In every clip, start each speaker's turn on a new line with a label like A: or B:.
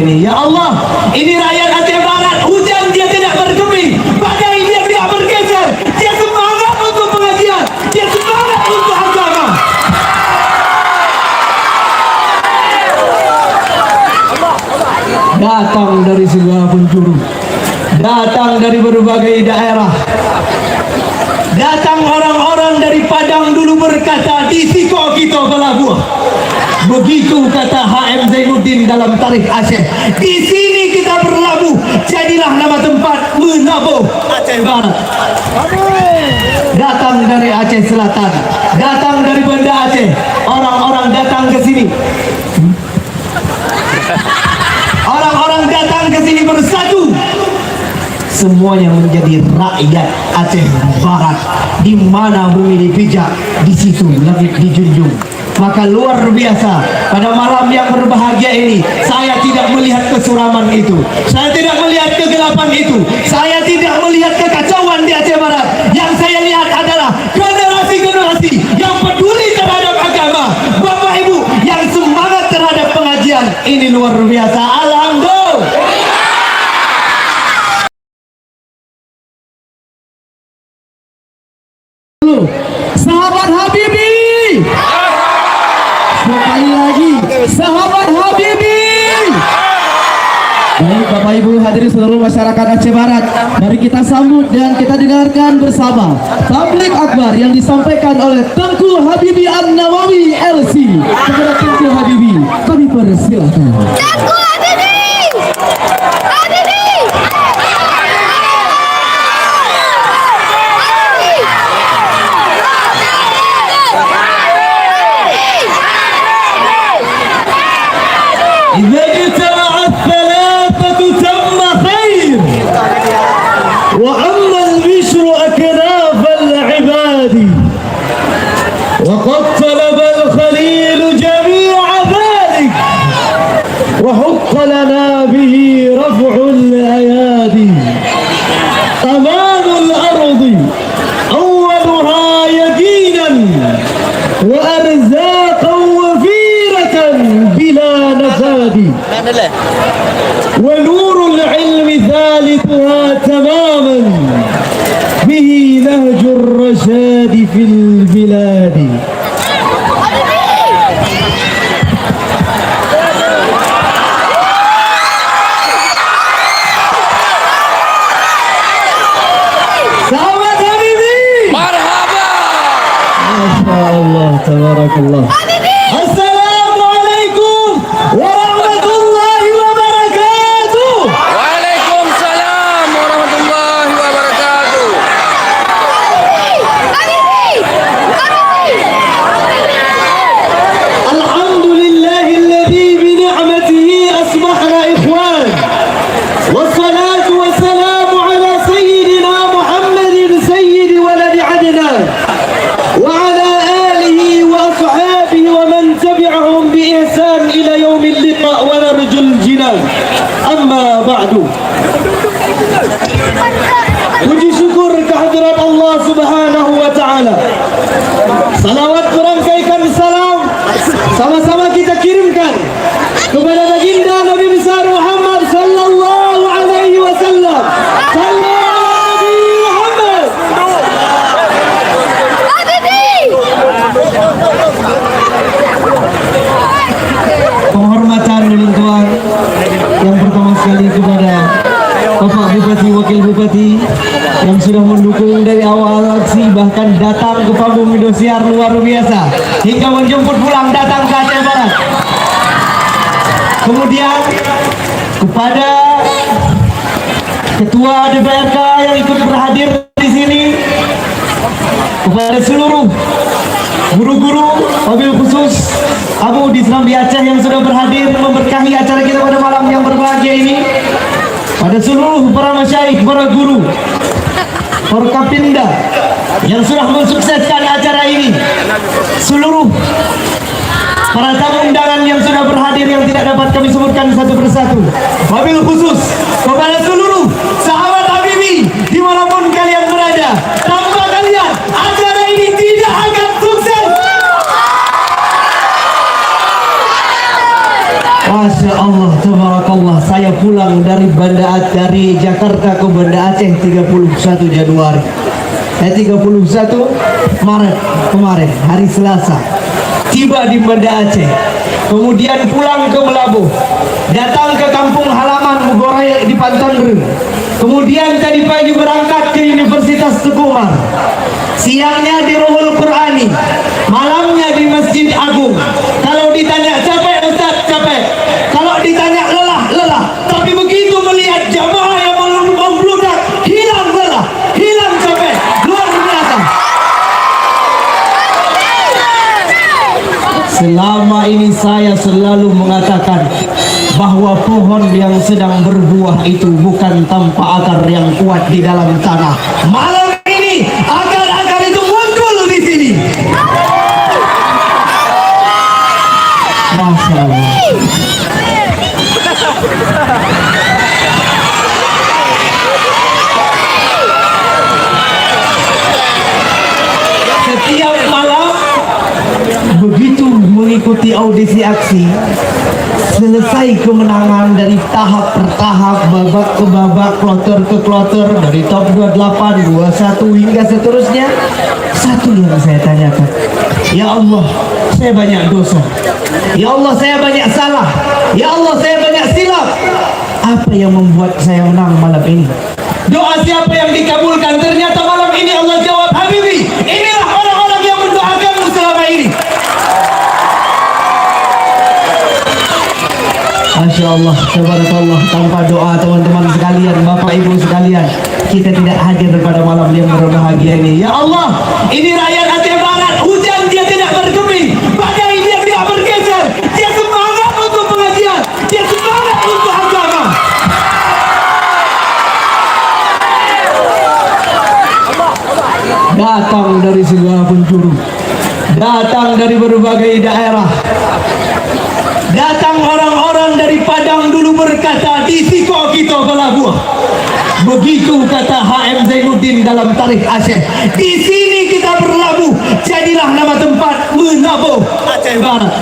A: ini. Ya Allah, ini rakyat Aceh Barat, hujan dia tidak bergeming, badai dia tidak bergeser, dia semangat untuk pengajian, dia semangat untuk agama. Datang dari segala penjuru, datang dari berbagai daerah, datang orang-orang dari Padang dulu berkata, di siko kita berlabuh. Begitu kata HM Zainuddin dalam tarikh Aceh. Di sini kita berlabuh, jadilah nama tempat menabuh Aceh Barat. Datang dari Aceh Selatan, datang dari Banda Aceh, orang-orang datang ke sini. Orang-orang datang ke sini bersatu. Semuanya menjadi rakyat Aceh Barat. Di mana bumi dipijak, di situ langit dijunjung. Maka luar biasa, pada malam yang berbahagia ini, saya tidak melihat kesuraman itu, saya tidak melihat kegelapan itu, saya tidak melihat kekacauan di Aceh Barat. Yang saya lihat adalah generasi-generasi yang peduli terhadap agama, Bapak Ibu yang semangat terhadap pengajian. Ini luar biasa. Alhamdulillah. Sahabat Habibi, sekali lagi sahabat Habibi. Baik Bapak Ibu hadirin seluruh masyarakat Aceh Barat, mari kita sambut dan kita dengarkan bersama tabligh akbar yang disampaikan oleh Tengku Habibi An-Nawawi LC. Kepada Tengku Habibi kami persilahkan. Tengku Habibi, Habibi. إذا اجتمع الثلاثة تم خير وعم البشر أكناف العباد وقد طلب الخليل جميع ذلك وحق لنا به رفع الأيادي. أمان الأرض أولها يقينا وأرزاقا وفيرة بلا نفاد ونور العلم ثالثها تماما به نهج الرشاد في البلاد. Sahabat Habibi, marhaba. Masya Allah, tabarakallah. Assalamualaikum warahmatullahi wabarakatuh.
B: Waalaikumsalam warahmatullahi wabarakatuh.
A: Alhamdulillahilladzi bi ni'matihi asbahna ikhwan. Wassalatu wassalamu ala sayyidina Muhammadin sayyidi waladi Adnan wa ala alihi wa ashabihi wa man tabi'ahum bi ihsan ila yaumil liqa wa narjul jinan. Amma ba'du. Puji syukur kehadirat Allah Subhanahu wa taala. Salawat berangkaikan salam sama-sama kita kirimkan kepada baginda Nabi besar Muhammad sallallahu alaihi wasallam. Sallallahu Nabi Muhammad. Penghormatan dan tuan yang pertama sekali kepada Bapak Bupati, Wakil Bupati yang sudah mendukung dari awal aksi, bahkan datang ke panggung Indosiar luar biasa hingga menjemput pulang datang ke Aceh Barat. Kemudian kepada Ketua DPRK yang ikut berhadir di sini, kepada seluruh guru-guru, wabil khusus Abu di Serambi Aceh yang sudah berhadir memberkahi acara kita pada malam yang berbahagia ini, pada seluruh para masyaikh, para guru, para kapinda yang sudah mensukseskan acara ini, seluruh para tamu undangan yang sudah berhadir yang tidak dapat kami sebutkan satu persatu, wabil khusus kepada seluruh sahabat Habibi dimanapun kalian berada. Tanpa kalian acara ini tidak akan sukses. Masya Allah, tabarakallah. saya pulang dari dari Jakarta ke Banda Aceh 31 Januari. 31 Maret kemarin, hari Selasa. Tiba di Banda Aceh. Kemudian pulang ke Melabuh. Datang ke kampung halaman Mugorai di Pantandru. Kemudian tadi pagi berangkat ke Universitas Teguh Umar. Siangnya di Ruhul Qurani, malamnya di Masjid Agung. Kalau ditanya capek Ustaz, capek. Kalau ditanya lelah, lelah. Tapi begitu melihat jamaah yang membludak, hilang lelah, hilang capek. Luar biasa. Selama ini saya selalu mengatakan bahwa pohon yang sedang berbuah itu bukan tanpa akar yang kuat di dalam tanah. Malam ini akar-akar itu muncul di sini. Masya Allah. Setiap malam begitu mengikuti audisi aksi, selesai kemenangan dari tahap per tahap, babak ke babak, kloter ke kloter, dari top 28, 21 hingga seterusnya. Satu yang saya tanyakan, ya Allah, saya banyak dosa. Ya Allah, saya banyak salah. Ya Allah, saya banyak silap. Apa yang membuat saya menang malam ini? Doa siapa yang dikabulkan? Ternyata malam ini Allah jawab, Habibi, inilah orang-orang yang mendoakanmu selama ini. Masya Allah, tabarakallah. Tanpa doa teman-teman sekalian, bapak ibu sekalian, kita tidak hadir pada malam yang berbahagia ini. Ya Allah, ini rakyat Aceh Barat, hujan dia tidak bergeming, badai dia tidak bergeser, dia semangat untuk pengajian, dia semangat untuk agama. Datang dari segala penjuru, datang dari berbagai daerah. Datang orang-orang dari Padang dulu berkata, di Siko kita belabuh. Begitu kata HM Zainuddin dalam tarikh Aceh. Di sini kita berlabuh. Jadilah nama tempat Menabuh Aceh Barat.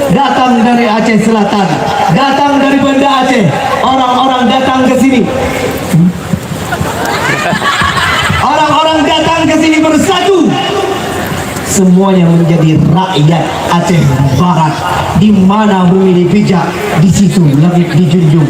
A: Datang dari Aceh Selatan, datang dari Banda Aceh. Orang-orang datang ke sini. Orang-orang datang ke sini bersatu. Semuanya menjadi rakyat Aceh Barat. Di mana bumi dipijak, di situ langit dijunjung.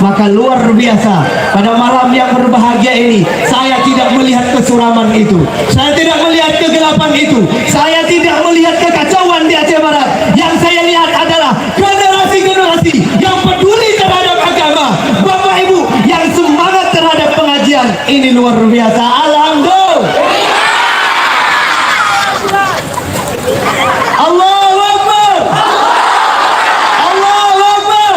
A: Maka luar biasa, pada malam yang berbahagia ini, saya tidak melihat kesuraman itu, saya tidak melihat kegelapan itu, saya tidak melihat kekacauan di Aceh Barat. Yang saya lihat adalah generasi-generasi yang peduli terhadap agama, bapak ibu yang semangat terhadap pengajian. Ini luar biasa. Alhamdulillah. Allahu Akbar. Allahu Akbar.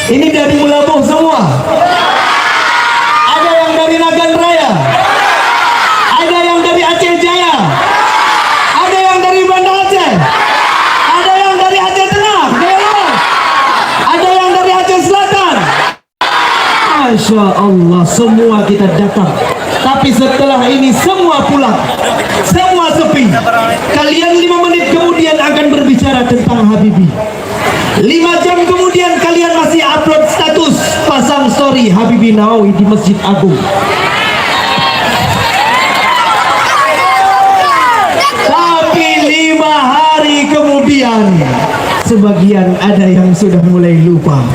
A: Ini dari Melabuh semua. Ada yang dari Nagan Raya, ada yang dari Aceh Jaya, ada yang dari Banda Aceh, ada yang dari Aceh Tengah, ada yang dari Aceh Selatan. Masya Allah, semua kita datang. Tapi setelah ini semua pulang, semua sepi. Kalian 5 menit kemudian akan berbicara tentang Habibi. 5 jam kemudian kalian masih upload status, pasang story Habibi Nawawi di Masjid Agung. Tapi 5 hari kemudian, sebagian ada yang sudah mulai lupa.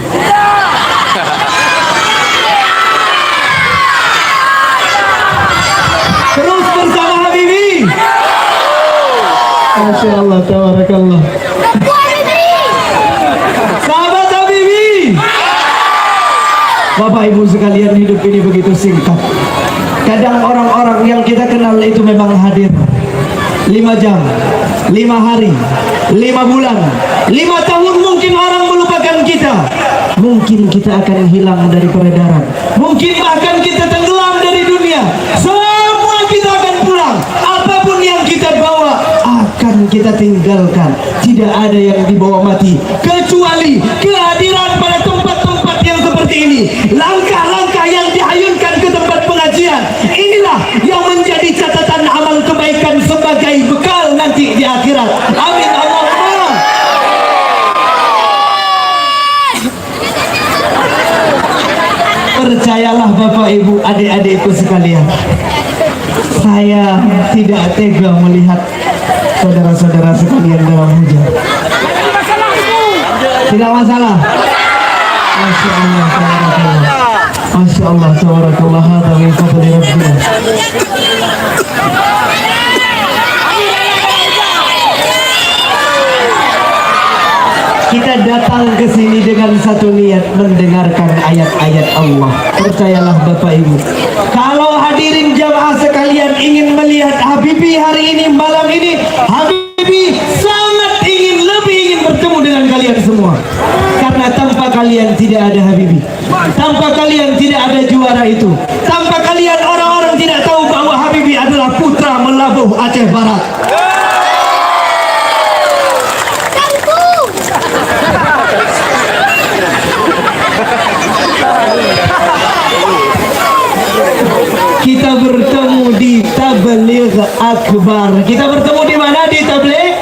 A: Terus bersama Habibi. Masya Allah, tabarakallah. Sahabat Habibi. Bapak ibu sekalian, hidup ini begitu singkat. Kadang orang-orang yang kita kenal itu memang hadir 5 jam, 5 hari, 5 bulan, 5 tahun. Mungkin orang melupakan kita. Mungkin kita akan hilang dari peredaran. Mungkin bahkan kita tenggelam dari dunia. Semua kita akan pulang. Apapun yang kita bawa akan kita tinggalkan. Tidak ada yang dibawa mati, kecuali kehadiran pada tempat-tempat yang seperti ini. Langkah-langkah yang dihayunkan ke tempat pengajian, inilah yang menjadi catatan amal kebaikan sebagai bekal nanti di akhirat. Amin Allahumma. adik-adikku sekalian, saya tidak tega melihat saudara-saudara sekalian dalam hujan. Tidak masalah. Masya Allah, tabarakallah. Masya Allah, tabarakallah. Hadza min fadli Rabbina. Kita datang ke sini dengan satu niat, mendengarkan ayat-ayat Allah. Percayalah Bapak Ibu, kalau hadirin jamaah sekalian ingin melihat Habibi hari ini, malam ini, Habibi sangat lebih ingin bertemu dengan kalian semua. Karena tanpa kalian tidak ada Habibi, tanpa kalian tidak ada juara itu, tanpa kalian orang-orang tidak tahu bahwa Habibi adalah putra melabuh Aceh Barat. Kita bertemu di Tabligh Akbar. Kita bertemu di mana? Di Tabligh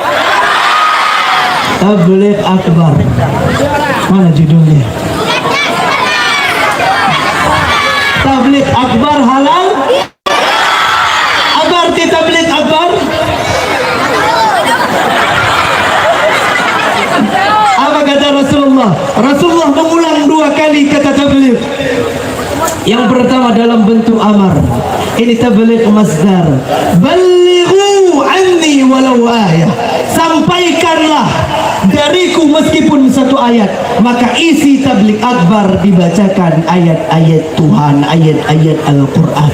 A: Akbar. Mana judulnya? Tabligh Akbar halal. Apa arti Tabligh Akbar? Apa kata Rasulullah? Rasulullah mengulang 2 kali kata tabligh. Yang pertama dalam bentuk amar. Ini tabligh masdar. Balighu anni walau ayah. Sampaikanlah dariku meskipun 1 ayat. Maka isi tabligh akbar dibacakan ayat-ayat Tuhan, ayat-ayat Al-Quran.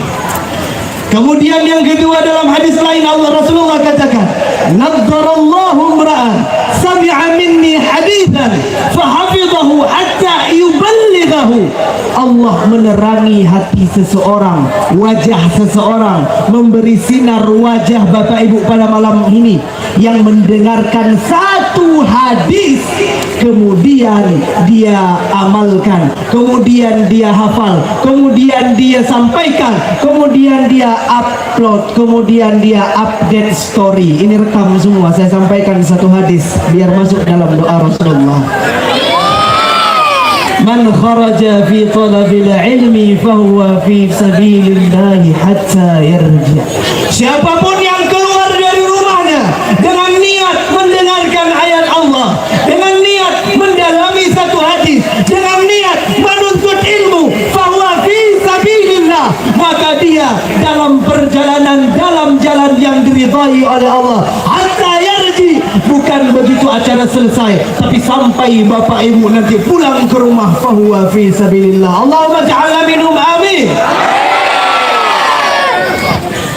A: Kemudian yang kedua dalam hadis lain Allah Rasulullah katakan, "Nadarallahu imra'an sami'a minni hadithan fahafidhahu hatta yuballighahu." Allah menerangi hati seseorang, wajah seseorang, memberi sinar wajah Bapak Ibu pada malam ini yang mendengarkan 1 hadis, kemudian dia amalkan, kemudian dia hafal, kemudian dia sampaikan, kemudian dia upload, kemudian dia update story. Ini rekam semua, saya sampaikan 1 hadis biar masuk dalam doa Rasulullah. Man kharaja fi talabil ilmi fahuwa fi sabilillahi hatta yarji. Siapapun yang keluar dari rumahnya dengan niat mendengarkan ayat Allah, dengan niat mendalami 1 hadis, dengan niat menuntut ilmu, fahuwa fi sabilillah, maka dia dalam perjalanan, dalam jalan yang diridhai oleh Allah. Hatta yarji, bukan begitu acara selesai, tapi sampai Bapak Ibu nanti pulang ke rumah, fahuwa fi sabilillah. Allahumma ja'alna minhum, amin.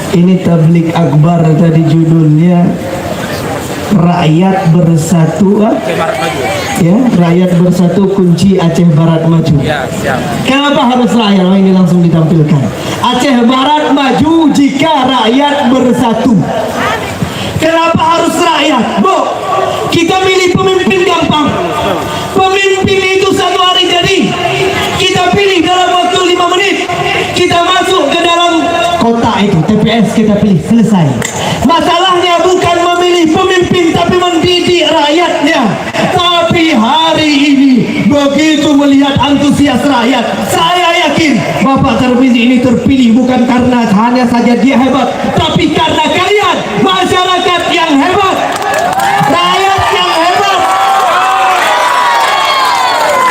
A: Ini tabligh akbar tadi judulnya, rakyat bersatu, ya, rakyat bersatu kunci Aceh Barat maju.
B: Ya, siap.
A: Kenapa harus rakyat? Oh, ini langsung ditampilkan. Aceh Barat maju jika rakyat bersatu. Kenapa harus rakyat? Bu, kita milih pemimpin gampang. Pemimpin itu 1 hari jadi. Kita pilih dalam waktu 5 menit. Kita masuk ke dalam kota itu, TPS kita pilih, selesai. Masalahnya bukan memilih pemimpin, tapi mendidik rakyatnya. Tapi hari ini begitu melihat antusias rakyat, saya yakin Bapak Tarmizi ini terpilih bukan karena hanya saja dia hebat, tapi karena kalian, masyarakat yang hebat, rakyat yang hebat.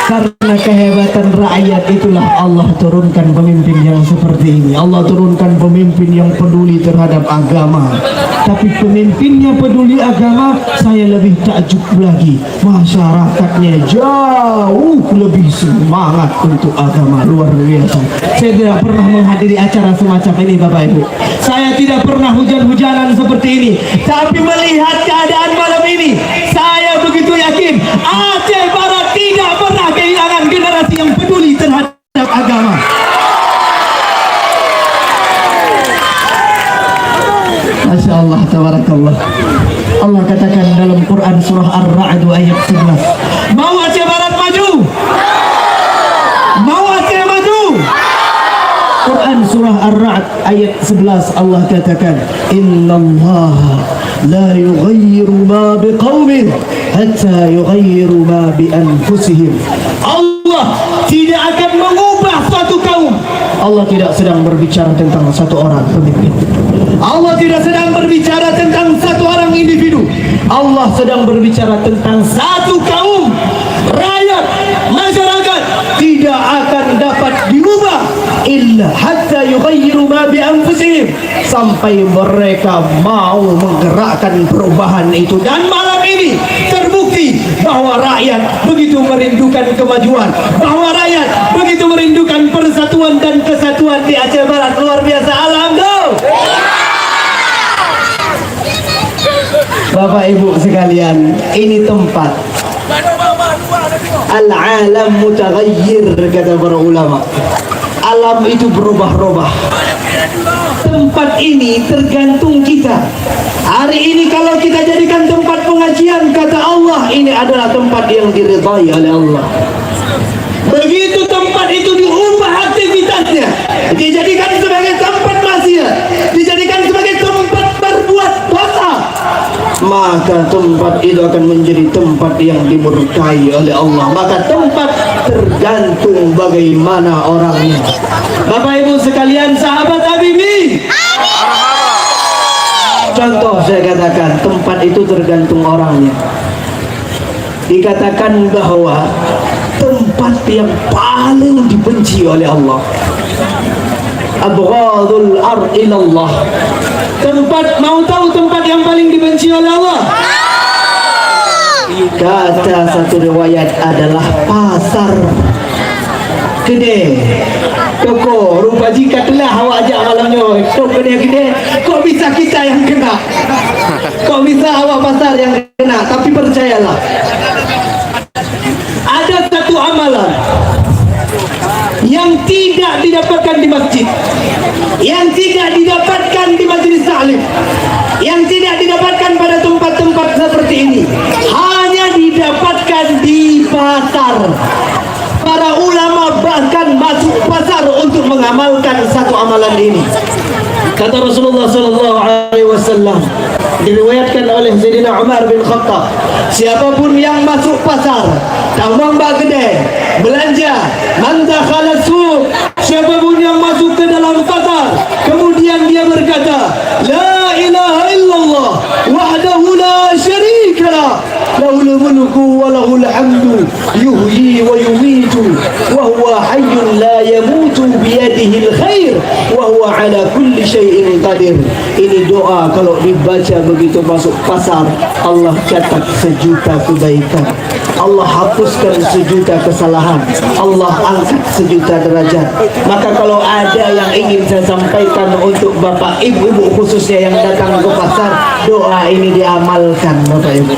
A: Karena kehebatan rakyat itulah Allah turunkan pemimpin yang seperti ini. Allah turunkan pemimpin yang peduli terhadap agama. Tapi pemimpinnya peduli agama, saya lebih takjub lagi. Masyarakatnya jauh lebih semangat untuk agama, luar biasa. Saya tidak pernah menghadiri acara semacam ini Bapak Ibu. Saya tidak pernah hujan-hujanan seperti ini. Tapi melihat keadaan malam ini, saya begitu yakin Aceh Barat tidak pernah kehilangan generasi yang peduli terhadap agama. Masya Allah, tabarakallah. Allah katakan dalam Quran surah Ar-Ra'd ayat 11, mau Aceh Barat maju? Mau Aceh maju? Quran surah Ar-Ra'd ayat 11 Allah katakan, innallaha la yughayyiru ma biqaumin hatta yughayyiru ma bi anfusihim. Allah tidak akan mengubah suatu kaum, Allah tidak sedang berbicara tentang satu orang pemimpin. Allah tidak sedang berbicara tentang satu orang individu. Allah sedang berbicara tentang satu kaum, rakyat, masyarakat tidak akan dapat diubah illa hatta yughayyiru ma bi anfusihim, sampai mereka mau menggerakkan perubahan itu. Dan malam ini terbukti bahwa rakyat begitu merindukan kemajuan, bahwa rakyat begitu merindukan persatuan dan kesatuan di Aceh Barat. Luar biasa, alhamdulillah. Bapak Ibu sekalian, ini tempat al-alam mutaghayyir, kata para ulama. Alam itu berubah-ubah. Tempat ini tergantung kita. Hari ini kalau kita jadikan tempat pengajian, kata Allah, ini adalah tempat yang diridhai oleh Allah. Begitu tempat itu diubah aktivitasnya, dijadikan sebagai tempat maksiat, dijadikan sebagai tempat berbuat dosa, maka tempat itu akan menjadi tempat yang dimurkai oleh Allah. Maka tempat tergantung bagaimana orangnya. Bapak Ibu sekalian, sahabat Habibi, contoh saya katakan, tempat itu tergantung orangnya. Dikatakan bahwa tempat yang paling dibenci oleh Allah, abghadul ard ilallah. Tempat, mau tahu tempat yang paling dibenci oleh Allah? Kata satu riwayat adalah pasar gede. Toko rupa jika telah awak ajak malamnya toko gede, kok bisa kita yang kena? Kok bisa awak pasar yang kena? Tapi percayalah, ada satu amalan yang tidak didapatkan di masjid, yang tidak didapatkan di majelis taklim, yang tidak didapatkan pada tempat-tempat seperti ini, hanya didapatkan di pasar. Para ulama bahkan masuk pasar untuk mengamalkan satu amalan ini. Kata Rasulullah sallallahu alaihi wasallam, diriwayatkan oleh Sayyidina Umar bin Khattab, siapapun yang masuk pasar, tambang bak gede, belanja, man dakhala suq, siapapun yang masuk ke dalam pasar, kemudian dia berkata, la ilaha illallah wahdahu la syarika lah, lahul mulku wa lahul hamdu yuhyi wa yumitu wa huwa hayyun la yamutu biyadihi al-khair wa huwa ala kulli syai'in qadir. Ini doa kalau dibaca begitu masuk pasar, Allah catat 1 juta kebaikan, Allah hapuskan 1 juta kesalahan, Allah angkat 1 juta derajat. Maka kalau ada yang ingin saya sampaikan untuk Bapak Ibu khususnya yang datang ke pasar, doa ini diamalkan Bapak Ibu.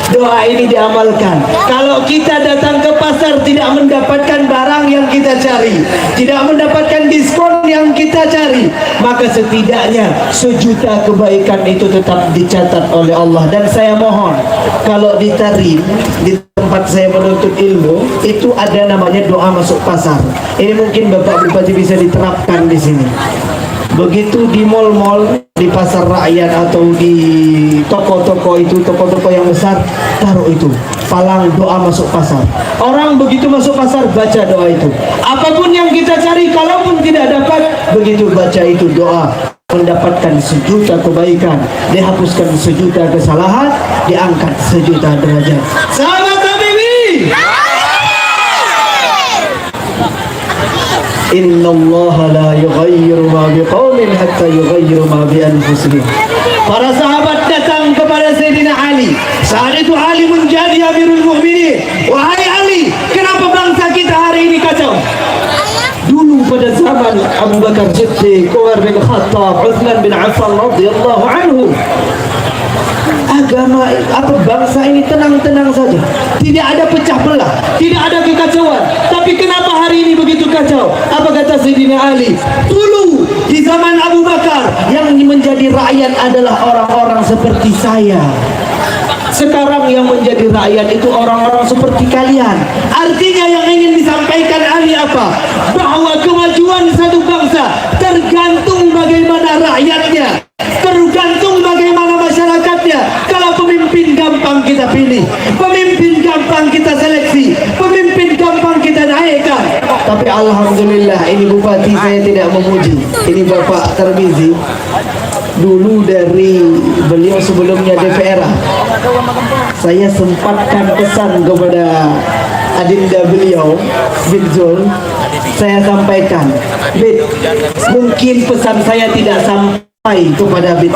A: Doa ini diamalkan. Kalau kita datang ke pasar tidak mendapatkan barang yang kita cari, tidak mendapatkan diskon yang kita cari, maka setidaknya 1 juta kebaikan itu tetap dicatat oleh Allah. Dan saya mohon, kalau ditarik di tempat saya menuntut ilmu, itu ada namanya doa masuk pasar. Ini mungkin Bapak Bupati bisa diterapkan di sini. Begitu di mal-mal, di pasar rakyat atau di toko-toko itu, toko-toko yang besar, taruh itu palang doa masuk pasar. Orang begitu masuk pasar baca doa itu. Apapun yang kita cari, kalaupun tidak dapat, begitu baca itu doa, mendapatkan 1 juta kebaikan, dihapuskan 1 juta kesalahan, diangkat 1 juta derajat. Sahabat Habibi, Inna Allah la yughayyiru ma biqaumin hatta yughayyiru ma bi anfusihim. Para sahabat datang kepada Sayyidina Ali. Saat itu Ali menjadi Amirul Mukminin. Wahai Ali, kenapa bangsa kita hari ini kacau? Dulu pada zaman Abu Bakar Siddiq, Umar bin Khattab, Utsman bin Affan radhiyallahu anhu, agama apa bangsa ini tenang-tenang saja, tidak ada pecah belah, tidak ada kekacauan. Tapi kenapa hari ini begitu kacau? Apa kata Sayyidina Ali? Dulu di zaman Abu Bakar yang menjadi rakyat adalah orang-orang seperti saya. Sekarang yang menjadi rakyat itu orang-orang seperti kalian. Artinya yang ingin disampaikan Ali apa? Bahwa kemajuan satu bangsa tergantung bagaimana rakyatnya, tergantung bagaimana masyarakatnya. Kalau pemimpin gampang pilih, pemimpin gampang kita seleksi, pemimpin gampang kita naikkan, Tapi alhamdulillah ini bupati saya tidak memuji. Ini Bapak Tarmizi. Dulu dari beliau sebelumnya DPR, saya sempatkan pesan kepada adinda beliau, Bid Zul. Saya sampaikan, Bid, mungkin pesan saya tidak sampai kepada Bid.